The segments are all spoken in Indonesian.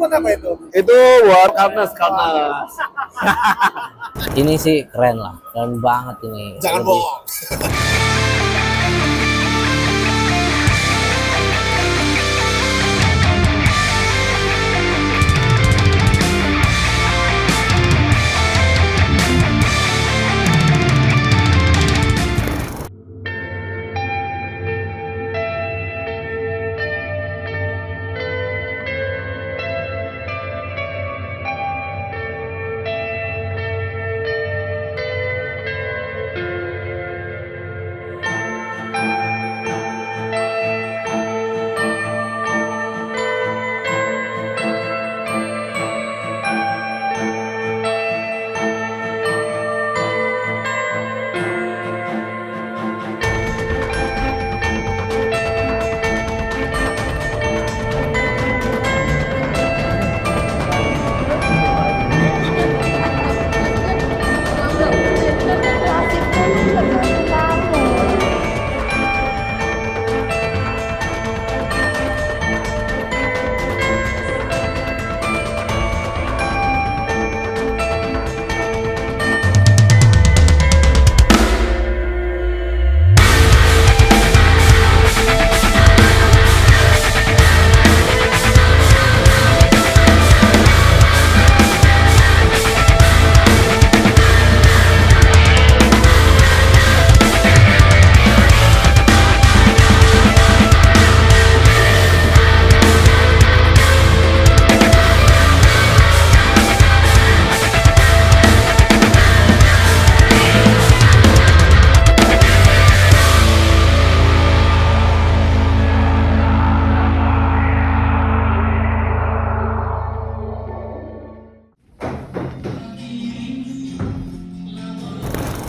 buat apa itu? Itu buat karnas. Ini sih keren lah, keren banget ini. Jangan Lebih- bohong.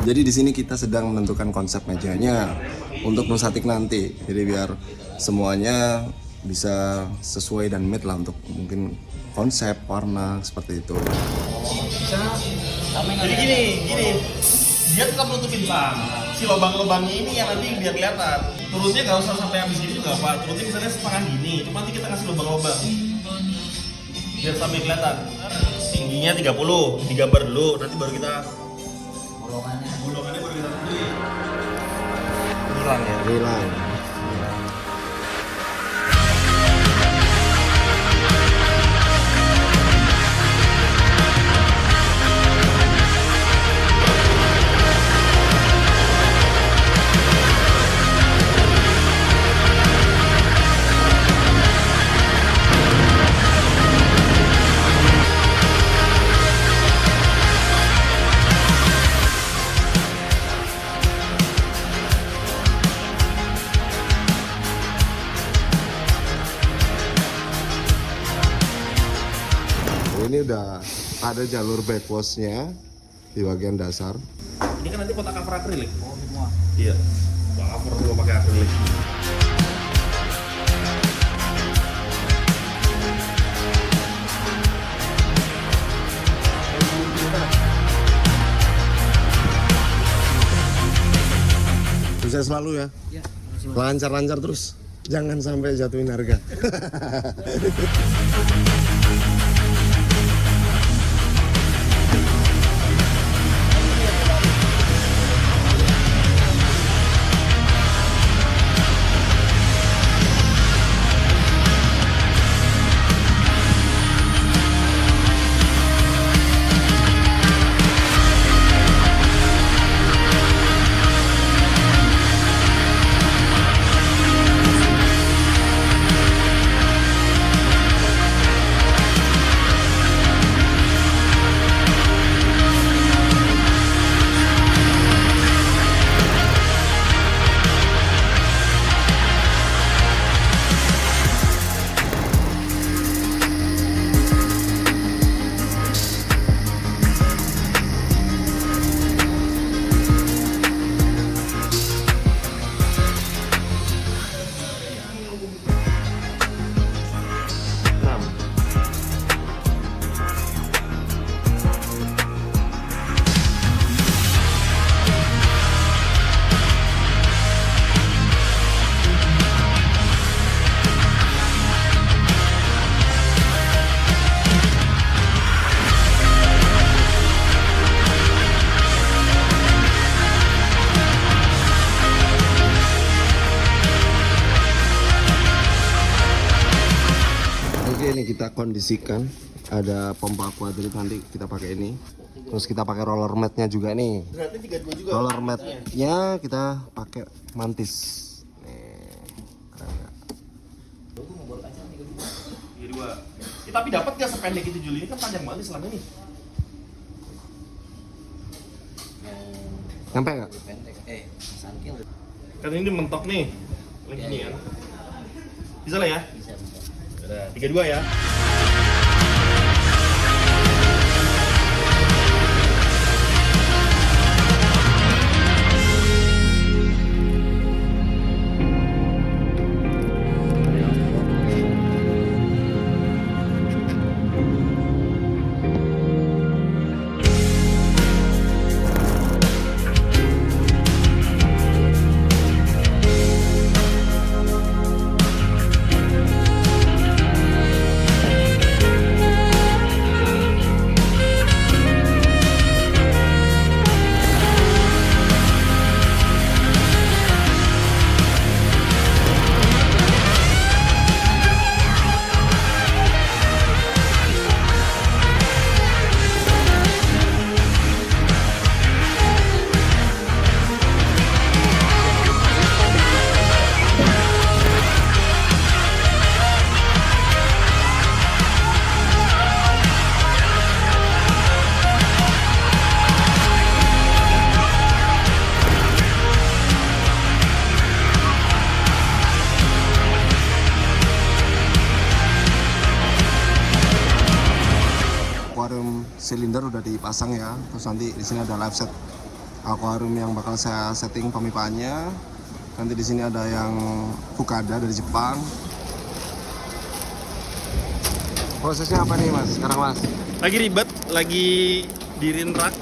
Jadi di sini kita sedang menentukan konsep mejanya untuk Nusatik nanti. Jadi biar semuanya bisa sesuai dan meet lah untuk mungkin konsep warna seperti itu. Jadi gini, dia tetap nutupin bang. Si lubang-lubangnya ini yang nanti biar kelihatan. Turunnya nggak usah sampai habis gini juga apa. Turunnya misalnya setengah gini, cuma nanti kita kasih lubang-lubang. Biar sampai kelihatan. Tingginya 30, digambar dulu, nanti baru kita bolongannya baru kita tulis. Hilang ya. Hilang. Ini udah ada jalur backwash-nya di bagian dasar. Ini kan nanti kotak cover akrilik. Oh semua. Iya. Cover semua pakai akrilik. Sukses selalu ya. Lancar-lancar terus. Jangan sampai jatuhin harga. kita kondisikan. Ada pompa aquadrip, nanti kita pakai ini. Terus kita pakai roller mat-nya juga nih. Berarti 32 juga. Roller mat-nya kita pakai mantis. Nih. Keren nggak? 32. Ya, tapi dapat nggak sependek itu Juli? Ini kan panjang banget nih selama ini. Nyampe nggak? Kan ini mentok nih. Lagi ini kan. Bisa lah ya? Bisa. Udah, 32 ya. Aquarium silinder udah dipasang ya. Terus nanti di sini ada live set aquarium yang bakal saya setting pemipaannya. Nanti di sini ada yang Fukada dari Jepang. Prosesnya apa nih Mas sekarang Mas? Lagi ribet, lagi dirin rak.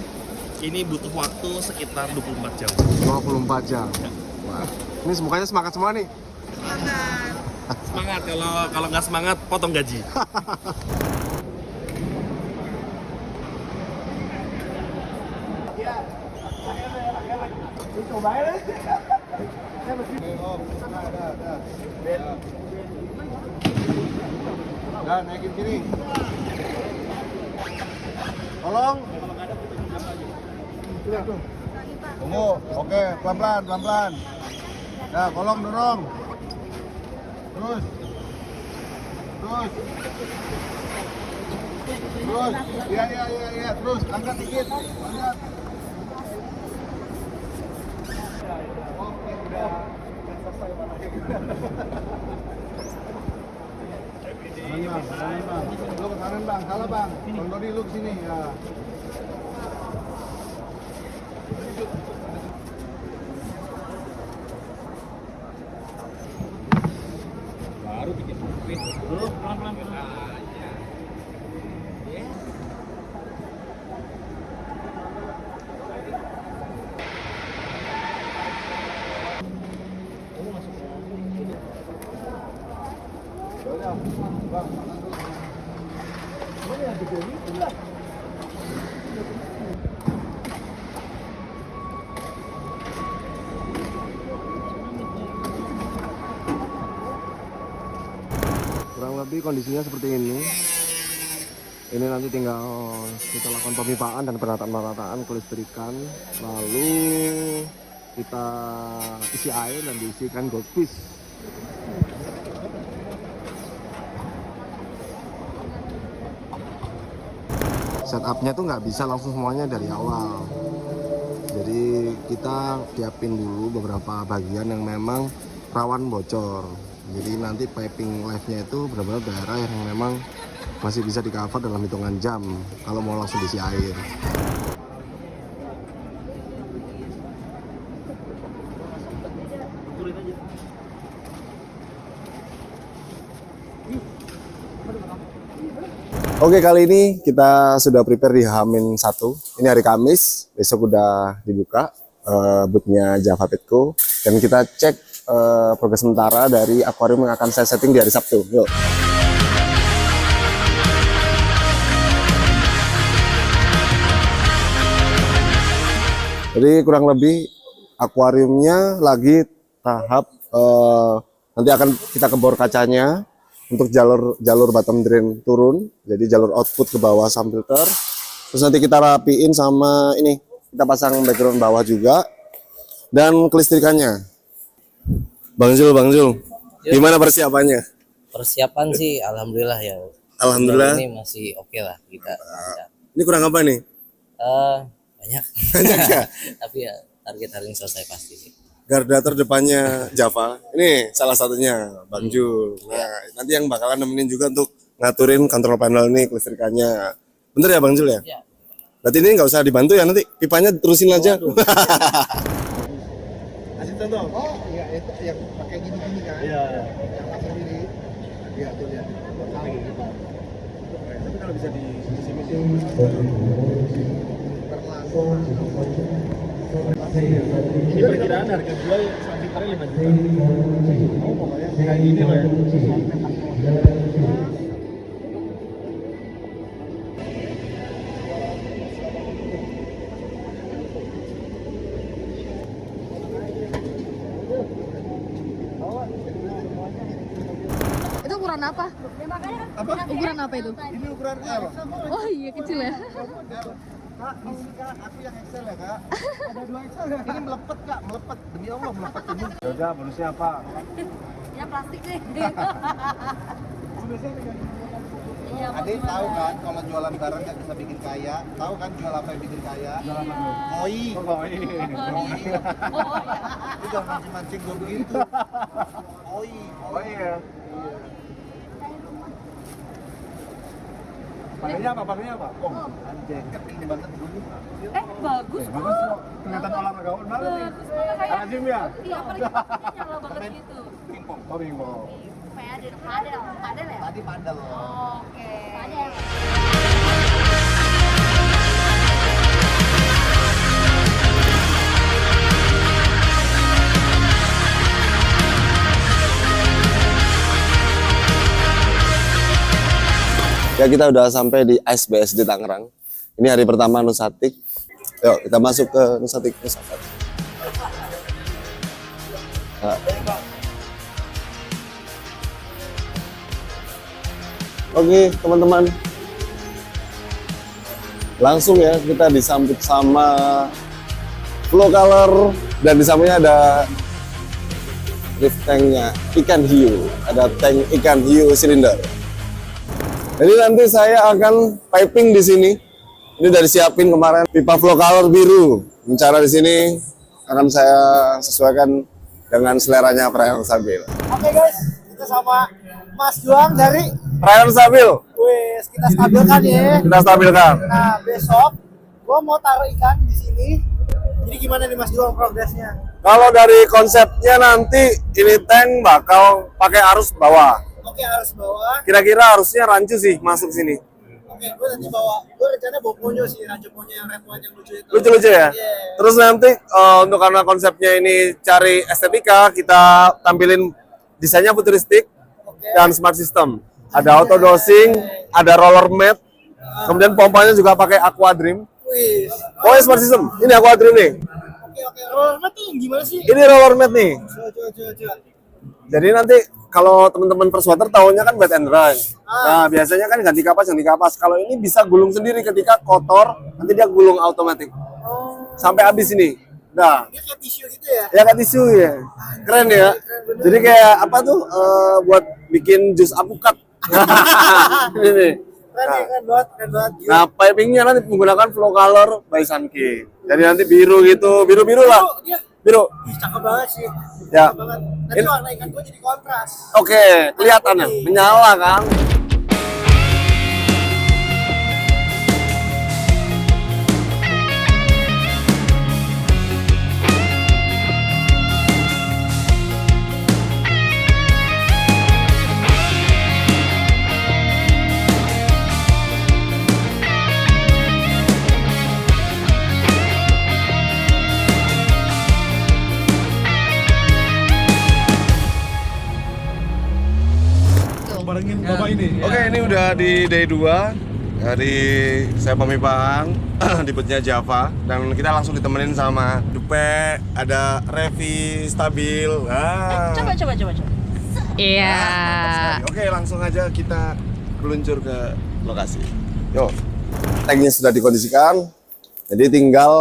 Ini butuh waktu sekitar 24 jam. 24 jam. Wah. Ini semuanya semangat semua nih. Semangat, kalau nggak semangat potong gaji. Nah, naikin sini. Tolong. Tunggu. Oke, pelan-pelan, pelan-pelan. Nah, kolong dorong. Terus. Terus. Terus. Iya. Terus, angkat dikit. Angkat. Oke, udah selesai kanan bang, lu ke kanan bang, salah bang, Bang Dodi lu ke sini ya. Baru bikin dulu pelan-pelan. Kurang lebih kondisinya seperti ini. Ini nanti tinggal kita lakukan pemipaan dan penataan kelistrikan, lalu kita isi air dan diisikan goldfish. Setupnya tuh nggak bisa langsung semuanya dari awal. Jadi kita siapin dulu beberapa bagian yang memang rawan bocor. Jadi nanti piping live-nya itu benar-benar daerah yang memang masih bisa di cover dalam hitungan jam kalau mau langsung diisi air. Oke, kali ini kita sudah prepare di H-1. Ini hari Kamis, besok udah dibuka boothnya Java Petco. Dan kita cek progres sementara dari akuarium yang akan saya setting di hari Sabtu. Yuk. Jadi kurang lebih akuariumnya lagi tahap nanti akan kita kebor kacanya. untuk jalur bottom drain turun, jadi jalur output ke bawah sama filter. Terus nanti kita rapiin sama ini, kita pasang background bawah juga dan kelistrikannya. Bang Zul, gimana persiapannya? Persiapan sih alhamdulillah ya. Alhamdulillah. Ini masih oke lah kita. Ini kurang apa nih? Banyak. Banyak ya? Tapi ya target hari ini selesai pasti sih. Garda terdepannya Java, ini salah satunya Bang Jul. Nah, nanti yang bakalan nemenin juga untuk ngaturin kontrol panel nih kelistrikannya. Bener ya Bang Jul ya? Ya. Berarti ini nggak usah dibantu ya, nanti pipanya terusin aja. Kasih contoh. Oh iya itu yang pakai gini-gini kan? Iya. Yang pasang gini. Iya tuh lihat. Kayak gitu. Tapi kalau bisa di sini sih. Ini perkiraan harga jual sekitarnya 5 juta. Oh, pokoknya kayak gini loh ya. Itu ukuran apa? Apa? Ukuran apa itu? Ini ukuran L. Oh iya kecil ya. Kak, ini kak, aku yang Excel ya kak. Ada 2 Excel ya. Ini melepet kak, melepet. Demi Allah melepet ini. Udah, bonusnya apa? Ya plastik deh. Iya, Adik tahu kan kalau jualan barang nggak bisa bikin kaya. Tahu kan jual apa yang bikin kaya? Koi. Oh, ini. Itu jangan mancing-mancing gue begitu. Koi. Oh iya. Pakainya apa? Oh, Anjing, kan ini banget dulu. bagus kok. bagus kok. Kelihatan olahragawan banget nih. Bagus malah kayak. Anak gym ya? Iya, apalagi badannya nyala banget gitu. Pingpong. Oh, bingung. Padel ya? Tadi padel. Oke. Padel. Ya kita udah sampai di ASBS di Tangerang. Ini hari pertama Nusatik. Yuk kita masuk ke Nusatik. Nah. Oke teman-teman, langsung ya kita disambut sama Flow Color dan di sampingnya ada lift tanknya ikan hiu, ada tank ikan hiu silinder. Jadi nanti saya akan piping di sini. Ini udah disiapin kemarin pipa Flow Color biru. Cara di sini akan saya sesuaikan dengan seleranya Prayon Sabil. Oke guys, kita sama Mas Juang dari Prayon Sabil, Wes, kita stabilkan ya. kita stabilkan. Nah, besok gua mau taruh ikan di sini. Jadi gimana nih Mas Juang progresnya? Kalau dari konsepnya nanti ini tank bakal pakai arus bawah. Oke, harus bawa. Kira-kira harusnya rancu sih masuk sini. Oke, gue nanti bawa. Gue rencananya bawa ponyo sih, rancu ponyo yang red one yang lucu itu. Lucu-lucu ya. Iya. Terus nanti untuk karena konsepnya ini cari estetika, kita tampilin desainnya futuristik dan smart system. Ada auto dosing, ada roller mat, kemudian pompanya juga pakai Aqua Dream. Wih. Oh, smart system. Ini Aqua Dream nih. Oke. Roller mat tuh gimana sih? Ini roller mat nih. Coba. Jadi nanti kalau teman-teman perswater tahunya kan wet and dry. Nah, biasanya kan ganti kapas. Kalau ini bisa gulung sendiri ketika kotor, nanti dia gulung otomatis. Oh. Sampai habis ini. Nah, Dia kayak tisu gitu ya? ya kayak tisu ya. Keren ya. Jadi kayak apa tuh buat bikin jus apukat. Ini. Keren banget. Nah, pipingnya nanti menggunakan Flow Color by Sunky. Jadi nanti biru gitu, biru-biru lah. Dia Biru. cakep banget sih. Ya. Cakep banget. Nanti warna ikan gue jadi kontras. Oke, kelihatan ya, menyala kan. Barengin Bapak ini. Oke, ini udah di day 2 dari saya pemipahan di boothnya Java dan kita langsung ditemenin sama Dupe, ada Revi, Stabil. Coba. Iya. Oke, langsung aja kita meluncur ke lokasi. Yuk, tanknya sudah dikondisikan. Jadi tinggal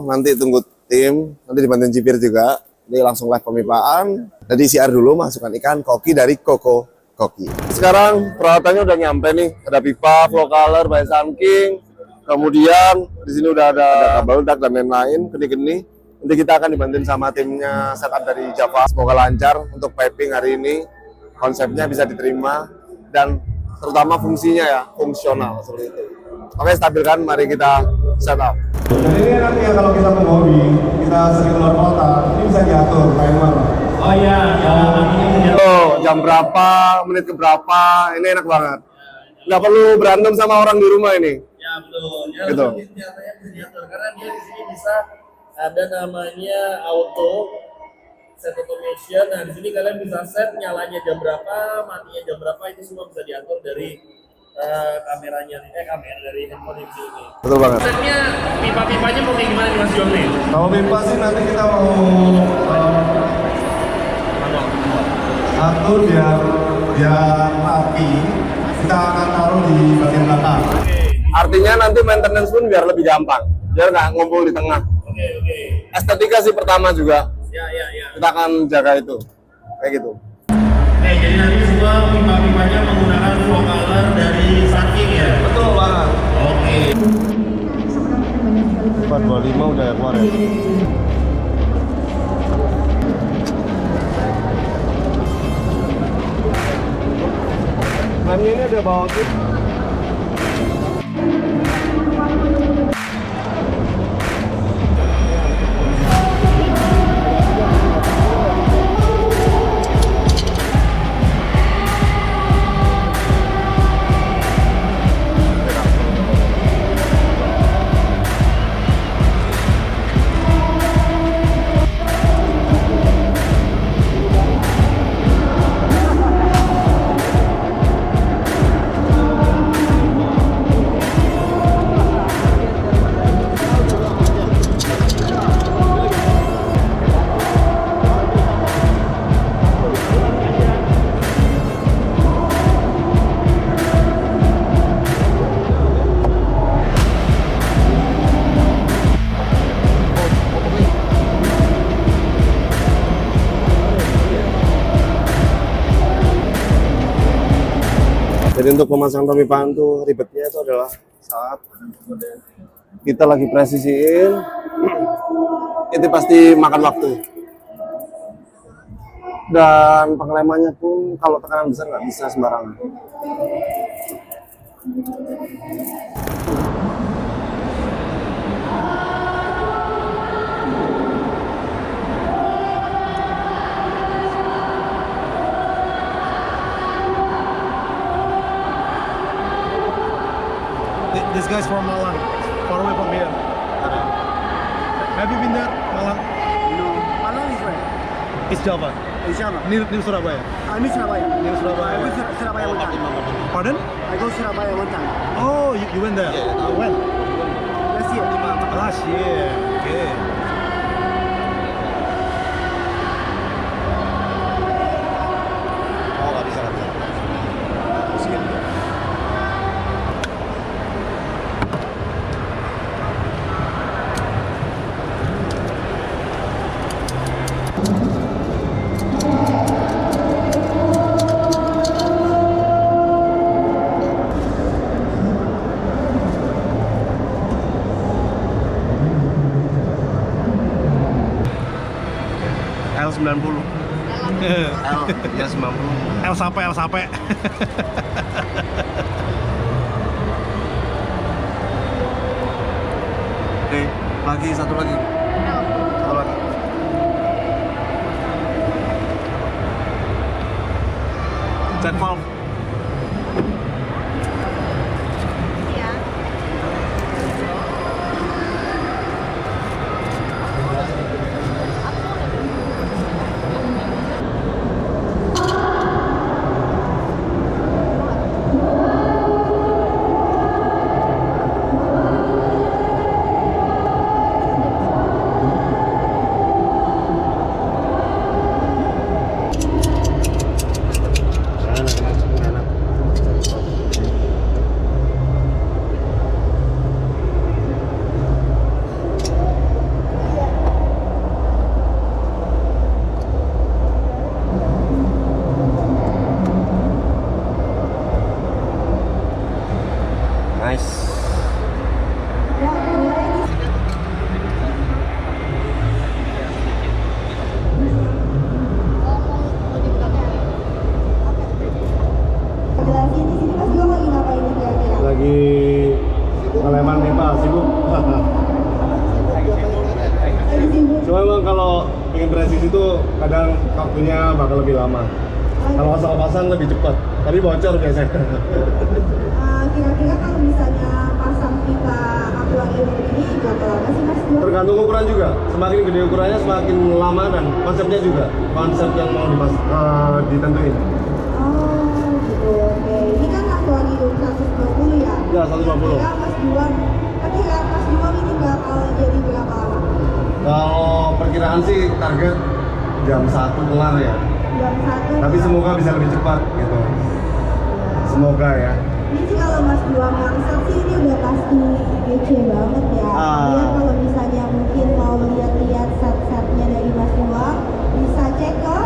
nanti tunggu tim, nanti dibantuin cipir juga. Jadi langsung live pemipaan. Jadi CR dulu, masukkan ikan koki dari Koko Koki. Sekarang peralatannya udah nyampe nih. Ada pipa, flow color, by Sun King. Kemudian di sini udah ada kabel dak dan lain-lain, geni-geni. Nanti kita akan dibantuin sama timnya setup dari Java. Semoga lancar untuk piping hari ini. Konsepnya bisa diterima dan terutama fungsinya ya, fungsional seperti itu. Oke, stabilkan, mari kita setup. Jadi ini nanti ya kalau kita menghobi, kita sering keluar kota, ini bisa diatur timer. Oh iya, Jam berapa, menit ke berapa, ini enak banget. Nggak perlu berantem sama orang di rumah ini. ya betul. Ya, Gitu. Nyatanya bisa diatur karena dia di sini bisa ada namanya auto set automation. Nah di sini kalian bisa set nyalanya jam berapa, matinya jam berapa, itu semua bisa diatur dari kameranya, kamera dari handphone ini. Betul banget. Setnya pipa-pipanya mau kayak gimana nih Mas Jon nih? Kalau pipa sih nanti kita mau atur biar rapi, kita akan taruh di bagian belakang. Artinya nanti maintenance pun biar lebih gampang, biar nggak ngumpul di tengah. Oke. Estetika sih pertama juga, Ya. kita akan jaga itu, kayak gitu. Oke, jadi nanti semua pipa-pipanya menggunakan flow color dari Sun King ya? Betul banget. Oke. 425 udah keluar ya. Remnya ini ada bawa kit. Jadi untuk pemasangan pemipaan tuh ribetnya itu adalah saat kita lagi presisiin, itu pasti makan waktu. Dan pengelemannya pun kalau tekanan besar nggak bisa sembarangan. This guy's from Malang, far away from here. Have you been there, Malang? No, Malang is where? It's Java. Inshallah. Near Surabaya. Ini Surabaya. Near Surabaya. I go Surabaya one time. Pardon? I go Surabaya one time. Oh, you went there? When? Last year. Last year. Okay. Oh, nggak bisa. L90. L, ya 90. L sampai. Oke, lagi satu lagi. Satu lagi. Cek valve. Nice. Jelasin di sini Mas Juang lagi ngapain nih kira-kira? Lagi ngeleman pipa, sibuk. Lagi sibuk. Cuma memang kalau pengen presisi itu kadang waktunya bakal lebih lama. Kalau pasang lebih cepat, tapi bocor biasanya. Kira-kira kalau misalnya pasang pipa akuarium ini berapa lama sih Mas Juang? Tergantung ukuran juga. Semakin gede ukurannya semakin lama dan konsepnya juga. Konsep yang mau ditentuin. Oh gitu, oke. Ini kan akuarium 120 ya? Ya, 120. Kira Mas Juang ini bakal jadi berapa lama? Kalau perkiraan sih target jam 1 kelar ya. Jam 1? Tapi semoga bisa lebih cepat gitu. Semoga ya. Ini sih kalau Mas Juang yang set sih ini udah pasti kece banget ya. Dia kalau misalnya mungkin mau lihat-lihat set-setnya dari Mas Juang, bisa cek ke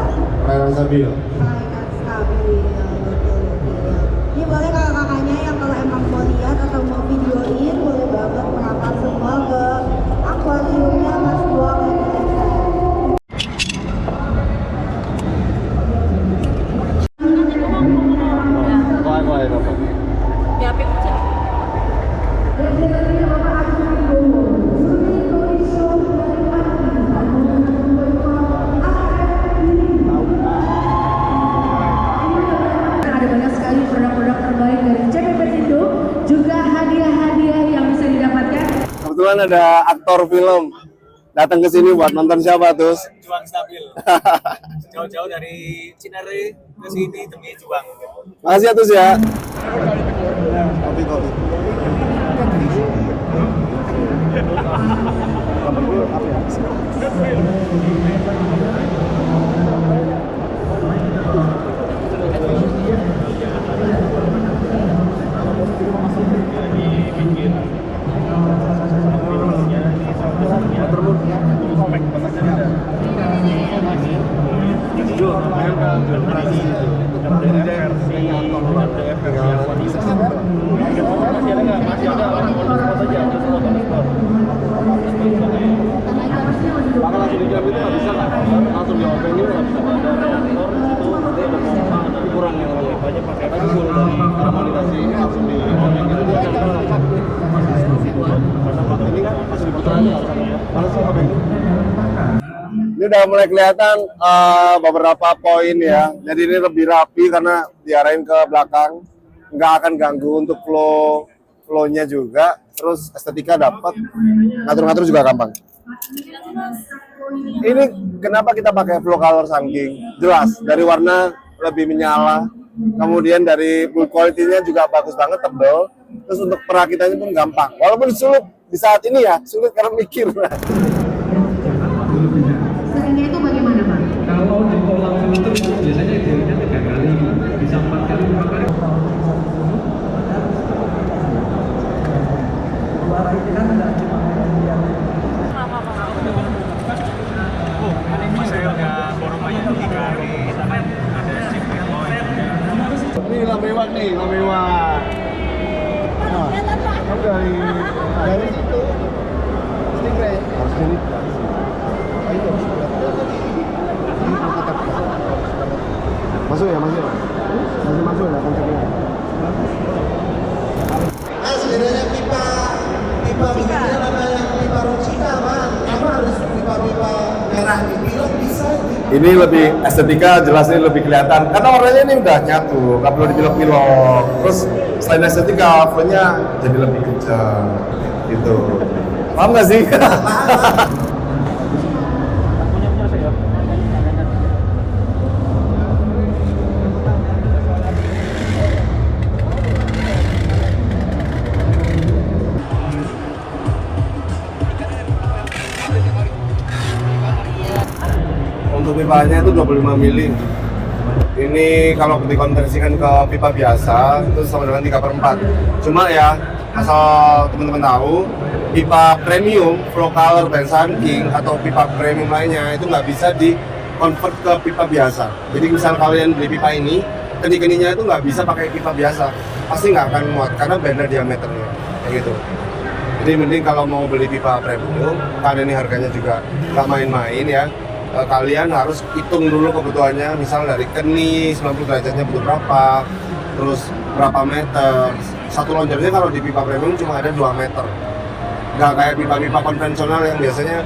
Perairan Sabil. Perairan Sabil, betul. Ini boleh kakak-kakaknya yang kalau emang mau lihat atau mau videoin, boleh banget merapat semua ke akuariumnya Mas Juang lagi set. Biapin aja. Ada banyak sekali produk-produk terbaik dari CPP Indo, juga hadiah-hadiah yang bisa didapatkan. Kebetulan ada aktor film datang ke sini buat nonton siapa tuh? Juang Stabil. Jauh-jauh dari Cinere ke sini demi Juang. Makasih ya Tus ya. Kopi. Maka langsung dikirim itu nggak bisa nggak? Langsung di open itu nggak bisa ada reaktor itu nanti bermanfaat tapi kurang yang lebih banyak pakai tapi suruh dari karamelitasi ini langsung di open itu dia akan ini kan masih diputar aja mana sih open ini udah mulai kelihatan beberapa poin ya, jadi ini lebih rapi karena diarahin ke belakang, nggak akan ganggu untuk flow-nya juga, terus estetika dapat, ngatur-ngatur juga gampang. Ini kenapa kita pakai flow color Sun-King? Jelas dari warna lebih menyala, kemudian dari build quality-nya juga bagus banget, tebel, terus untuk perakitannya pun gampang. Walaupun sulit di saat ini ya, sulit karena mikir. Seringnya itu bagaimana Pak? Kalau di kolam filter itu biasanya idealnya 3 kali, bisa 4 kali, 5 kali. Ini lamewak nih, lamewak. Dari situ stingray Harus ini. Masuk ya, masuk. Masih masuk ya konsepnya. sebenarnya pipa begini namanya pipa Rosita man. Apa harus pipa merah dibilang bisa. Ini lebih estetika, jelas ini lebih kelihatan karena warnanya ini udah nyatu, nggak perlu dipilok-pilok. Terus selain estetika, flow-nya jadi lebih kencang gitu. Paham nggak sih? Untuk pipanya itu 25 mili. Ini kalau dikonversikan ke pipa biasa itu sama dengan 3/4. Cuma ya, asal teman-teman tahu, pipa premium, flow color dan Sun-King atau pipa premium lainnya itu nggak bisa di convert ke pipa biasa. Jadi misal kalian beli pipa ini, kendi-kendinya itu nggak bisa pakai pipa biasa. pasti nggak akan muat karena beda diameternya kayak gitu. Jadi mending kalau mau beli pipa premium, karena ini harganya juga nggak main-main ya, kalian harus hitung dulu kebutuhannya, misal dari keni 90 derajatnya butuh berapa, terus berapa meter. Satu lonjarnya kalau di pipa premium cuma ada 2 meter, nggak kayak pipa-pipa konvensional yang biasanya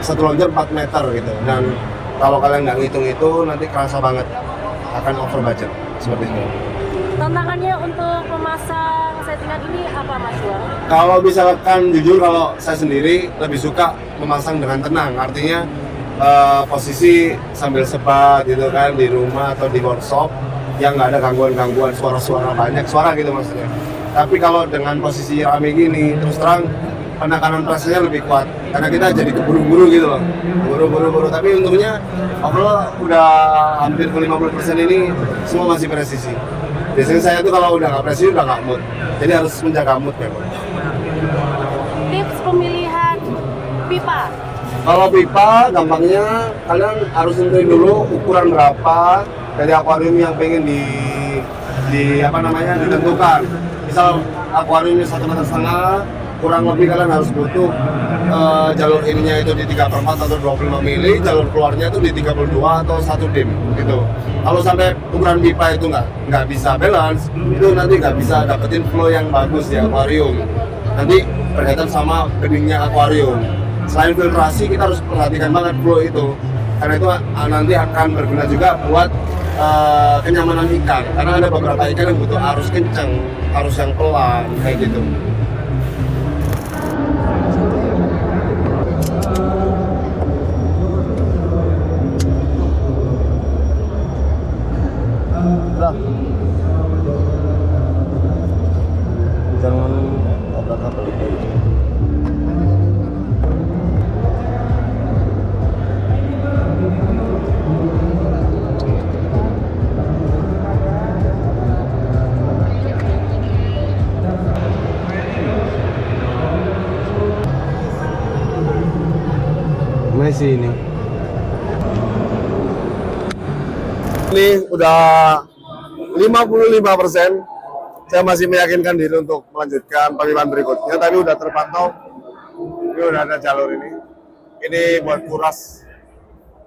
satu lonjar 4 meter gitu. Dan kalau kalian nggak ngitung itu nanti kerasa banget akan over budget seperti itu. Tantangannya untuk memasang settingan ini apa Mas Juan? Kalau misalkan jujur, kalau saya sendiri lebih suka memasang dengan tenang, artinya posisi sambil sebat gitu kan di rumah atau di workshop yang nggak ada gangguan-gangguan suara-suara banyak suara gitu maksudnya. Tapi kalau dengan posisi rame gini, terus terang penekanan presnya lebih kuat karena kita jadi keburu-buru gitu loh, buru-buru. Tapi untungnya overall udah hampir ke 50% ini semua masih presisi. Biasanya saya tuh kalau udah nggak presisi udah nggak mood, jadi harus menjaga mood memang. Tips pemilihan pipa. Kalau pipa gampangnya kalian harus nentuin dulu ukuran berapa dari akuarium yang pengen di apa namanya ditentukan. Misal akuariumnya 1,5 meter, kurang lebih kalian harus butuh jalur ininya itu di 3/4 atau 25 mili, jalur keluarnya itu di 32 atau 1 dim gitu. Kalau sampai ukuran pipa itu nggak bisa balance, itu nanti nggak bisa dapetin flow yang bagus di akuarium. Nanti berkaitan sama beningnya akuarium. Selain filtrasi, kita harus perhatikan banget flow itu, karena itu nanti akan berguna juga buat kenyamanan ikan. Karena ada beberapa ikan yang butuh arus kencang, arus yang pelan kayak gitu. Jangan obrak-abrik. Masih ini. Ini udah 55%. Saya masih meyakinkan diri untuk melanjutkan pemilihan berikutnya, tapi udah terpantau. Ini udah ada jalur ini. Ini buat kuras.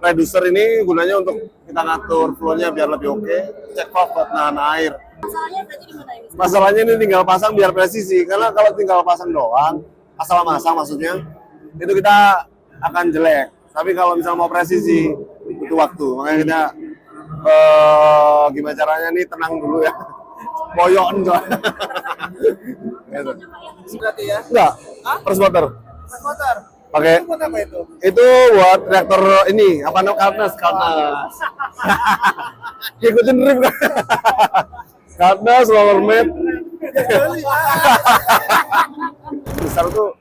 Reducer ini gunanya untuk kita ngatur flow-nya biar lebih oke. Cek valve buat nahan air. Masalahnya berarti di mana ini? Masalahnya ini tinggal pasang biar presisi, karena kalau tinggal pasang doang, asal masang maksudnya, itu kita akan jelek. Tapi kalau misalnya mau presisi, butuh waktu. Makanya kita gimana caranya nih, tenang dulu ya. Boyon soalnya. Berarti ya? Enggak, first water. Mas motor. Pakai Buat apa itu? itu buat reaktor ini, apa namanya? Karnas. Ikutin drip kan? Karnas, lower mat. Besar tuh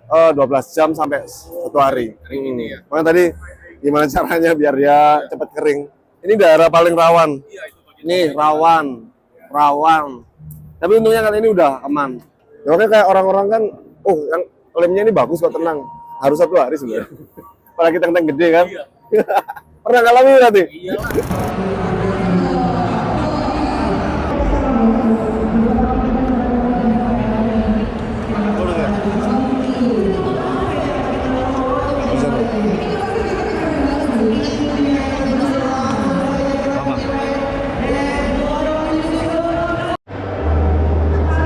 12 jam sampai 1 hari kering ini ya. Makanya tadi gimana caranya biar dia cepat kering. Ini daerah paling rawan. Nih rawan. Tapi untungnya kali ini udah aman. Ya, makanya kayak orang-orang kan, oh yang lemnya ini bagus kok, tenang. Harus 1 hari sebenarnya. Apalagi tank-tank gede kan. Pernah ngalami berarti?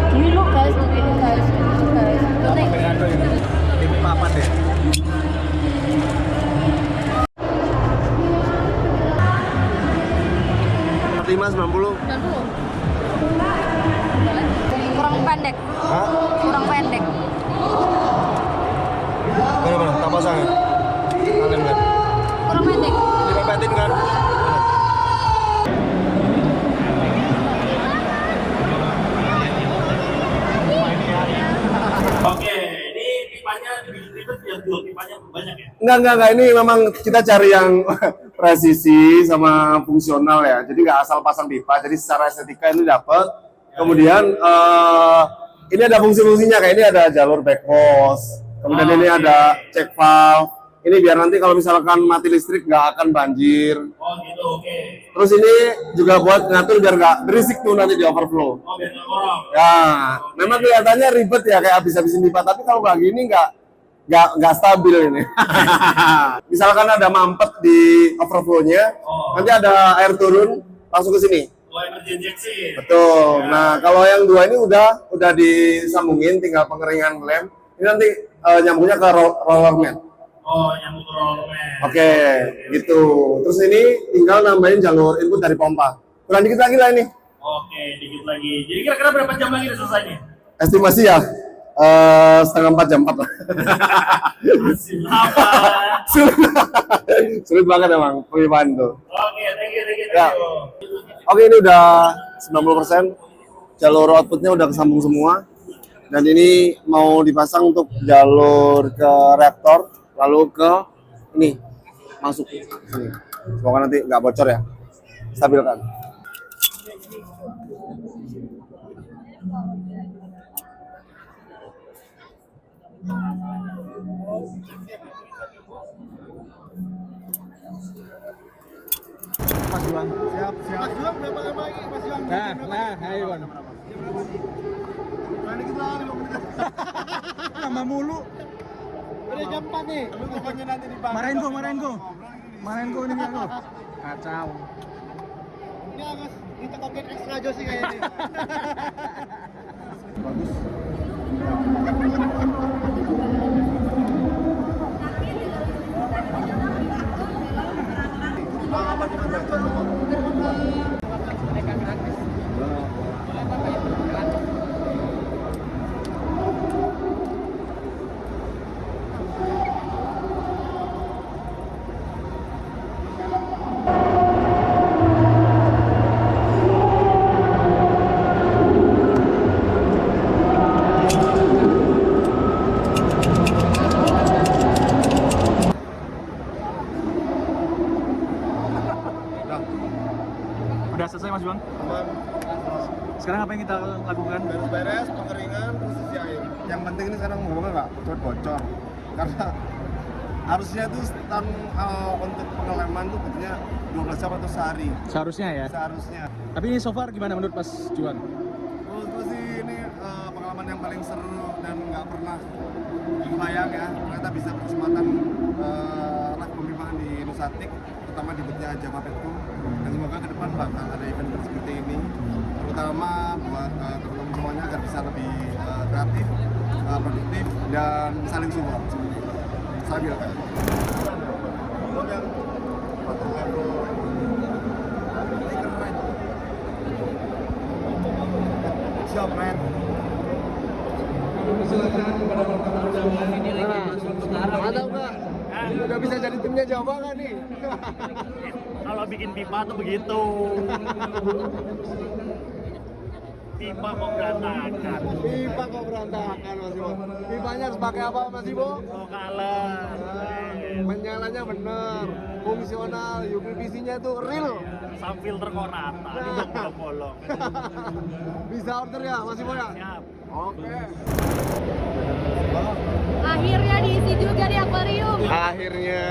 Ini look guys, ini guys. Penting. Ini papan deh. Dan dulu. Kurang pendek. Kurang pendek. Mana? Tak pasang ya? Kalian kan? Kurang pendek. Dipepetin kan? Oke, ini pipanya ribet biar dua pipanya banyak ya. Enggak. Ini memang kita cari yang presisi sama fungsional ya. Jadi nggak asal pasang pipa. Jadi secara estetika ini dapat. Kemudian ini ada fungsi-fungsinya. Kayak ini ada jalur back hose. Kemudian ini ada check valve. Ini biar nanti kalau misalkan mati listrik nggak akan banjir. Oh gitu, oke. Terus ini juga buat ngatur biar nggak berisik tuh nanti di overflow. Oh biar nggak korong. Ya, memang kelihatannya ribet ya kayak habis-habisin pipa, tapi kalau kayak gini nggak stabil ini. Misalkan ada mampet di overflow-nya, nanti ada air turun langsung ke sini. Oh energi injeksi. Betul. Nah, kalau yang dua ini udah disambungin, tinggal pengeringan lem. Ini nanti nyambungnya ke roller mat. Oh, nyambung ke roller mat. Oke, gitu. Terus ini tinggal nambahin jalur input dari pompa. Kurang dikit lagi lah ini. Oke, dikit lagi. Jadi kira-kira berapa jam lagi udah selesainya? Estimasi ya, setengah 4 jam 4 lah. Masih lama. Sulit banget emang pemipaan tuh. Oke, thank you. Ya. Oke, ini udah 90%. Jalur outputnya udah kesambung semua. Dan ini mau dipasang untuk jalur ke reaktor, lalu ke ini masuk sini. Semoga nanti nggak bocor ya. Stabilkan. Mas Juan. Siap. Mas Juan berapa lama lagi? Mas Juan. Nah, ayo Juan. Mana kita 5 menit. Tambah mulu. Udah jam 4 nih. Lu pokoknya nanti di bawah. Marahin gua ini aku. Kacau. Ini agak kita kopian ekstra aja sih kayaknya. Bagus. Udah selesai Mas Juan? Sekarang apa yang kita lakukan? Beres-beres, pengeringan, terus isi air. Yang penting ini sekarang ngomongnya nggak bocor. Karena harusnya itu untuk pengeleman tuh butuhnya 12 jam atau sehari. Seharusnya ya? Seharusnya. Tapi ini so far gimana menurut Mas Juan? Menurutku sih ini pengalaman yang paling seru dan nggak pernah kebayang ya. Ternyata bisa berkesempatan rak pembimbingan di Nusatik, terutama di Betnya Java Petku. Dan semoga ke depan bakal ada event seperti ini, terutama buat teman-teman semuanya agar bisa lebih kreatif, produktif, dan saling support. Stabil kan? Siap, Ren. Silakan kepada pertama Jawa. Ada nggak? Udah bisa jadi timnya Jawa nggak nih? Kalau bikin pipa tuh begitu. Pipa kok berantakan. Pipa kok berantakan Mas Ibo? Pipanya harus pakai apa Mas Ibo? Color. Menyalanya bener, fungsional, UPVC-nya itu real. Sam filter kok rata, ini bolong-bolong. Bisa order ya Mas Ibo ya? Siap. Oke. Akhirnya diisi juga di akuarium. Akhirnya.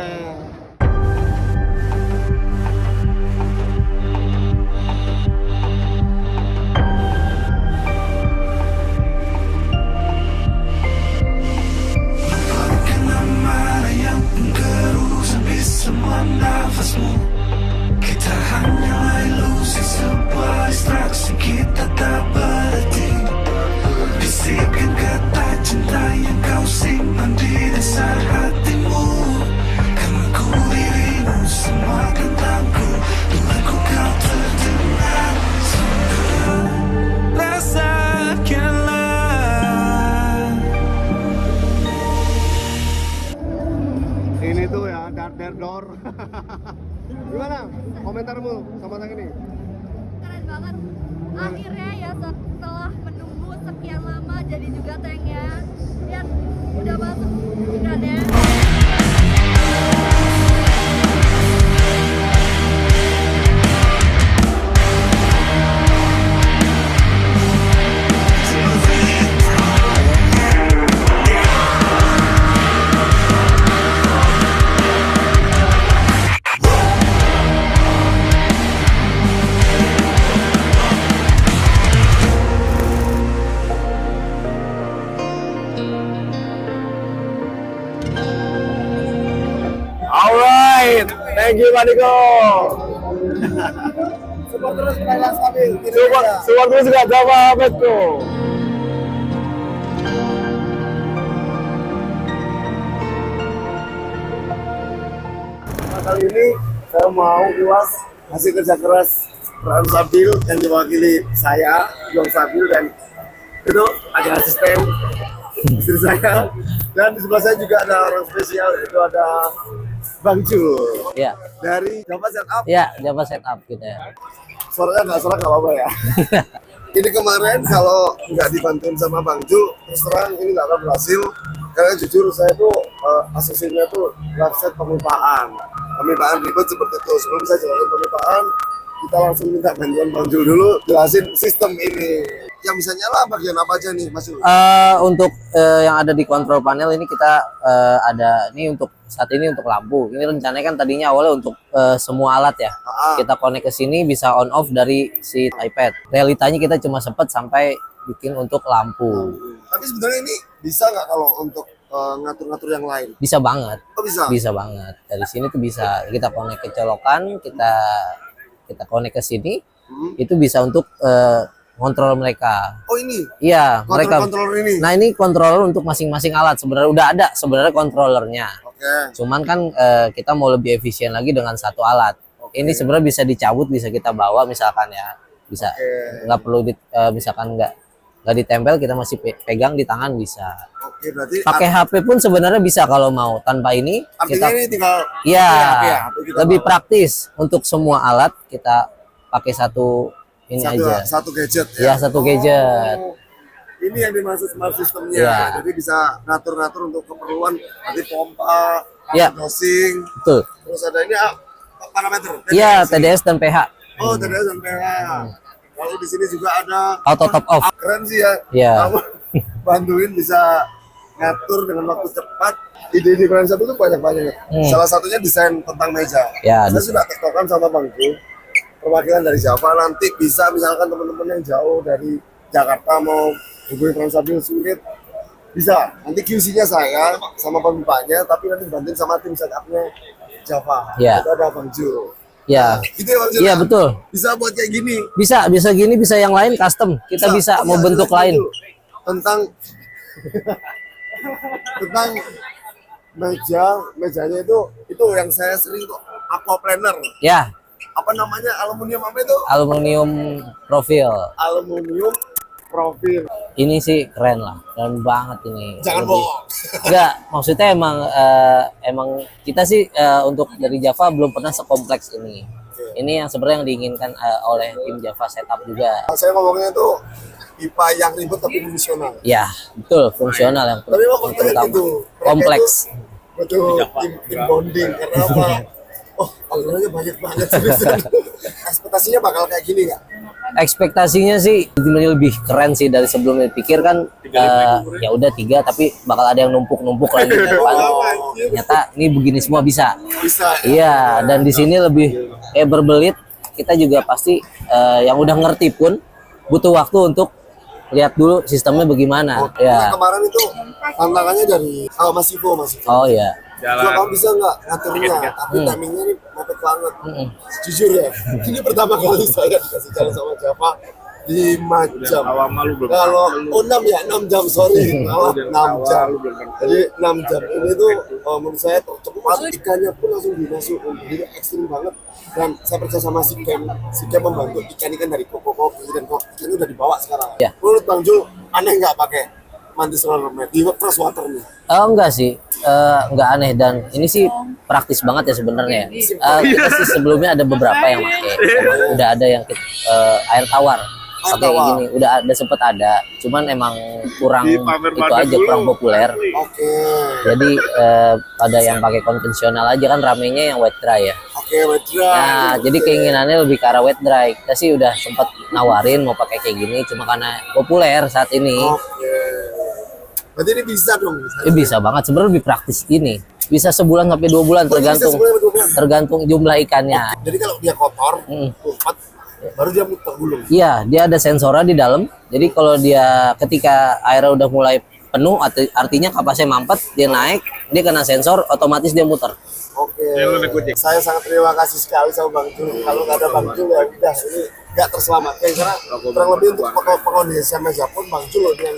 Semua nafasmu, kita hanyalah ilusi, sebuah distraksi, kita tak berarti. Bisikan kata cinta yang kau simpan di dasar hatimu, karena ku dirimu, semua tentangku, Tuhanku kau terdengar. Rasakanlah. Ini tuh ya, dar door. Gimana komentarmu sama yang ini? Keren banget. Akhirnya ya setelah menunggu sekian lama jadi juga tanknya. Lihat udah masuk ikannya. Thank you Pak Niko. Support terus Thailand stabil. Support terus juga Java Metro. Nah, kali ini saya mau ulas hasil kerja keras Ran Sabil yang diwakili saya, Yong Sabil, dan itu ada asisten istri saya, dan di sebelah saya juga ada orang spesial, itu ada Bang Jul Ya, dari Java Setup. ya Java Setup gitu ya. Suaranya nggak salah nggak apa-apa ya. Ini kemarin kalau nggak dibantuin sama Bang Jul, terus terang ini nggak akan berhasil. Karena jujur saya tuh asosiasinya tuh website pemipaan ribet seperti itu. Sebelum saya jelasin pemipaan, kita langsung minta bantuan Bang Jul dulu jelasin sistem ini. Yang bisa nyala bagian apa aja nih Mas Jul? Untuk yang ada di kontrol panel ini kita ada ini untuk saat ini untuk lampu. Ini rencananya kan tadinya awalnya untuk semua alat ya. Kita connect ke sini bisa on off dari si iPad. Realitanya kita cuma sempat sampai bikin untuk lampu. Tapi sebenarnya ini bisa nggak kalau untuk ngatur-ngatur yang lain? Bisa banget. Oh bisa? Bisa banget. Dari sini tuh bisa kita connect ke colokan, kita connect ke sini. Itu bisa untuk kontrol mereka. Oh ini? Iya, mereka. Controller ini? Nah ini controller untuk masing-masing alat. Sebenarnya udah ada sebenarnya kontrolernya. Cuman kan kita mau lebih efisien lagi dengan satu alat. Ini sebenarnya bisa dicabut, bisa kita bawa misalkan ya. Bisa. Nggak perlu misalkan nggak ditempel, kita masih pegang di tangan bisa. Oke, berarti pakai HP pun sebenarnya bisa kalau mau. Tanpa ini artinya ini tinggal lebih praktis untuk semua alat kita pakai satu ini aja. Satu gadget ya. Satu gadget. Ini yang dimaksud smart systemnya. Ya. Jadi bisa ngatur-ngatur untuk keperluan nanti pompa, dosing. Betul. Terus ada ini parameter. Iya, TDS dan pH. Oh, TDS dan pH. Lalu di sini juga ada auto top off. Keren sih ya. Iya. Kamu bantuin bisa ngatur dengan waktu cepat. Ide-ide keren satu itu banyak-banyak. Salah satunya desain tentang meja. Ya, saya sudah tektokan sama Bang Jul, perwakilan dari Java. Nanti bisa misalkan teman-teman yang jauh dari Jakarta mau hubungi Transabil sulit, bisa. Nanti QC-nya saya sama pemipanya, tapi nanti dibantuin sama tim setupnya Java. Ya. Itu ada Bang Jul. Ya. Gitu ya Bang Jul. Iya betul. Bisa buat kayak gini. Bisa gini, bisa yang lain custom. Kita bisa mau bentuk lain. Tentang mejanya itu yang saya sering tuh aquaplaner. Ya. Apa namanya, aluminium apa itu? Aluminium profil. Aluminium profil. Ini sih keren lah, keren banget ini. Jangan bohong. Enggak, maksudnya emang kita sih untuk dari Java belum pernah sekompleks ini. Ini yang sebenarnya yang diinginkan oleh tim Java Setup juga. Saya ngomongnya tuh pipa yang ribet tapi fungsional. Ya, betul, fungsional yang tapi memang terutama. itu Kompleks. Betul, tim bonding. Karena apa? Oh, alirannya banyak banget seriusan. Ekspektasinya bakal kayak gini nggak? Ekspektasinya sih lebih keren sih dari sebelumnya. Pikir kan ya udah 3 tapi bakal ada yang numpuk-numpuk lagi ke depan. Ternyata ini begini semua bisa. Bisa. Iya, dan di sini lebih berbelit. Kita juga pasti yang udah ngerti pun butuh waktu untuk lihat dulu sistemnya bagaimana. Ya. Kemarin itu tantangannya dari Mas Ivo. Oh iya. Kalau kamu bisa nggak ngaturnya, tapi timingnya ini mepet banget. Jujur ya, ini pertama kali saya dikasih jalan sama Java 5 jam. Kalau 6 jam, sorry, 6 jam. Jadi 6 jam ini tuh menurut saya cepat, ikannya pun langsung dimasukin, jadi ekstrim banget. Dan saya percaya sama si Kem membantu ikan dari koko dan ikannya udah dibawa sekarang. Ya. Menurut Bang Jul, aneh nggak pakai mantis roller mat di fresh water nih? Enggak sih, enggak aneh, dan ini sih praktis banget ya sebenarnya. Kita sih sebelumnya ada beberapa yang pakai, udah ada yang air tawar pakai kayak gini, udah ada sempet ada, cuman emang kurang itu aja, kurang populer. Jadi pada yang pakai konvensional aja kan ramenya yang wet dry ya. Wet dry. Nah, jadi keinginannya lebih ke arah wet dry. Kita sih udah sempat nawarin mau pakai kayak gini, cuma karena populer saat ini. Berarti ini bisa dong? Bisa banget, sebenarnya lebih praktis ini. Bisa sebulan sampai 2 bulan tergantung jumlah ikannya. Jadi kalau dia kotor, baru dia muter gulung. Iya, dia ada sensornya di dalam. Jadi kalau dia ketika airnya udah mulai penuh, artinya kapasnya mampet, dia naik, dia kena sensor, otomatis dia muter. Oke, saya sangat terima kasih sekali sama Bang Jul. Kalau nggak ada Bang Jul ya udah ini nggak terselamatkan karena kurang lebih untuk kondisi meja pun Bang Jul loh yang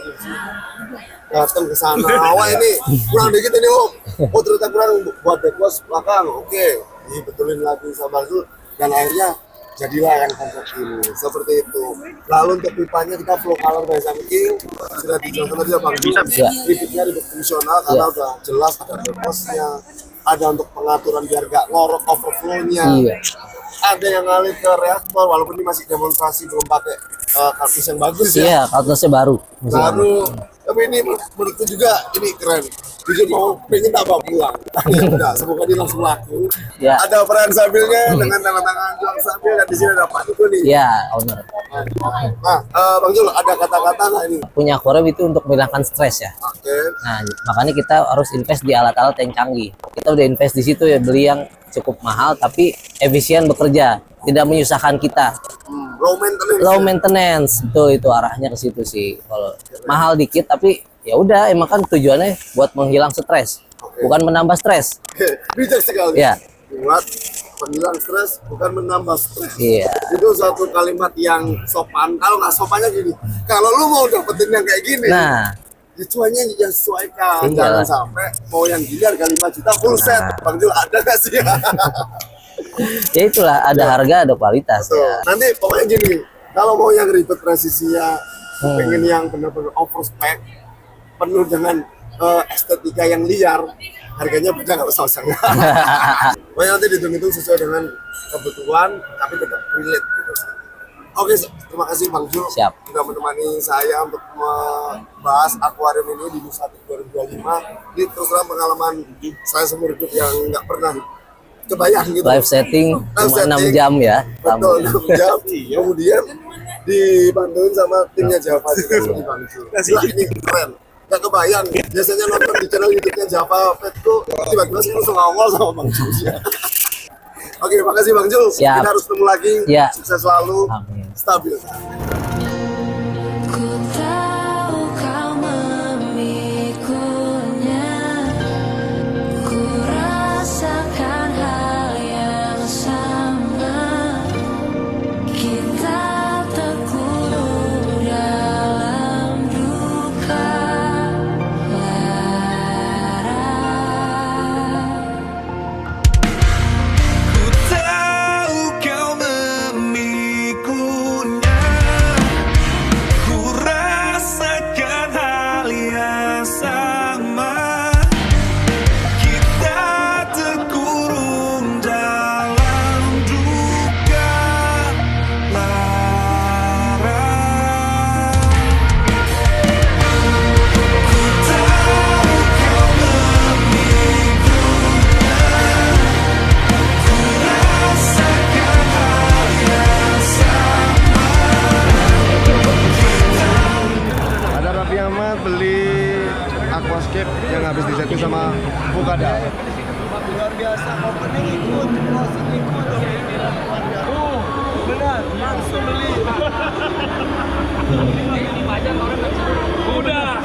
datang ke sana. Wah ini kurang dikit ini Om. Oh ternyata kurang buat backwash belakang. Oke, dibetulin lagi sama Bang Jul dan akhirnya jadilah yang konsep ini seperti itu. Lalu untuk pipanya kita flow color dari samping sudah dijelaskan tadi Bang Jul. Ribetnya ribet fungsional karena udah jelas ada backwash-nya, ada untuk pengaturan biar gak ngorok overflow-nya. Ada yang ngalir ke reaktor walaupun ini masih demonstrasi belum pakai kartus yang bagus ya. Iya, kartusnya baru. Tapi ini menurutku juga ini keren. Jujur mau pengen tak bawa pulang. Tapi udah, semoga ini langsung laku. Ya. Ada peran sambilnya dengan tangan-tangan juang sambil dan di sini ada Pak Niko nih. Iya, owner. Nah, Bang Jul ada kata-kata nggak ini? Punya aquarium itu untuk menghilangkan stres ya. Oke. Nah, makanya kita harus invest di alat-alat yang canggih. Kita udah invest di situ ya, beli yang cukup mahal tapi efisien bekerja, tidak menyusahkan kita. Low maintenance. Low maintenance, itu arahnya ke situ sih. Kalau mahal dikit tapi ya udah emang kan tujuannya buat menghilang stres, bukan menambah stres. Bijak sekali. Ya. Buat penghilang stres bukan menambah stres. Iya. Itu suatu kalimat yang sopan. Kalau nggak sopannya gini, kalau lu mau dapetin yang kayak gini, Nah, dicuannya yang sesuaikan. Iyalah. Jangan sampai mau yang gini harga 5 juta full set. Bang Jul ada nggak sih? ya itulah ada harga ada kualitas Tuh. ya. Nanti pokoknya gini, kalau mau yang ribet presisinya, pengen yang benar-benar overspec, penuh dengan estetika yang liar, harganya beda nggak usah. Pokoknya nanti dihitung-hitung sesuai dengan kebutuhan, tapi tetap relate gitu. Oke, terima kasih Bang Jul Siap. sudah menemani saya untuk membahas akuarium ini di Nusa 2025. Ini terus terang pengalaman saya seumur hidup yang nggak pernah kebayang gitu. Live setting cuma 6 jam ya. Betul, 6 jam. Kemudian dibantuin sama timnya Java juga di Bang Jul. Gila, ini keren. Gak kebayang, biasanya nonton di channel YouTube-nya Java Petco, tiba-tiba saya langsung ngawal sama Bang Jul. Oke, makasih Bang Jul. Siap. Kita harus ketemu lagi. Ya. Sukses selalu. Amin. Stabil. Ku tahu kau memikunya, ku rasakan hal yang sama. Kita terkurung dalam duka lara. Ku tahu kau memikunya, ku rasakan hal yang sama. Kita terkurung dalam duka lara. Ku tahu kau memikunya, ku rasakan hal yang sama. Ada Raffi Ahmad beli aquascape yang habis disetting sama Fukada. Luar biasa, opening ikut, closing ikut. Benar, langsung beli. Udah.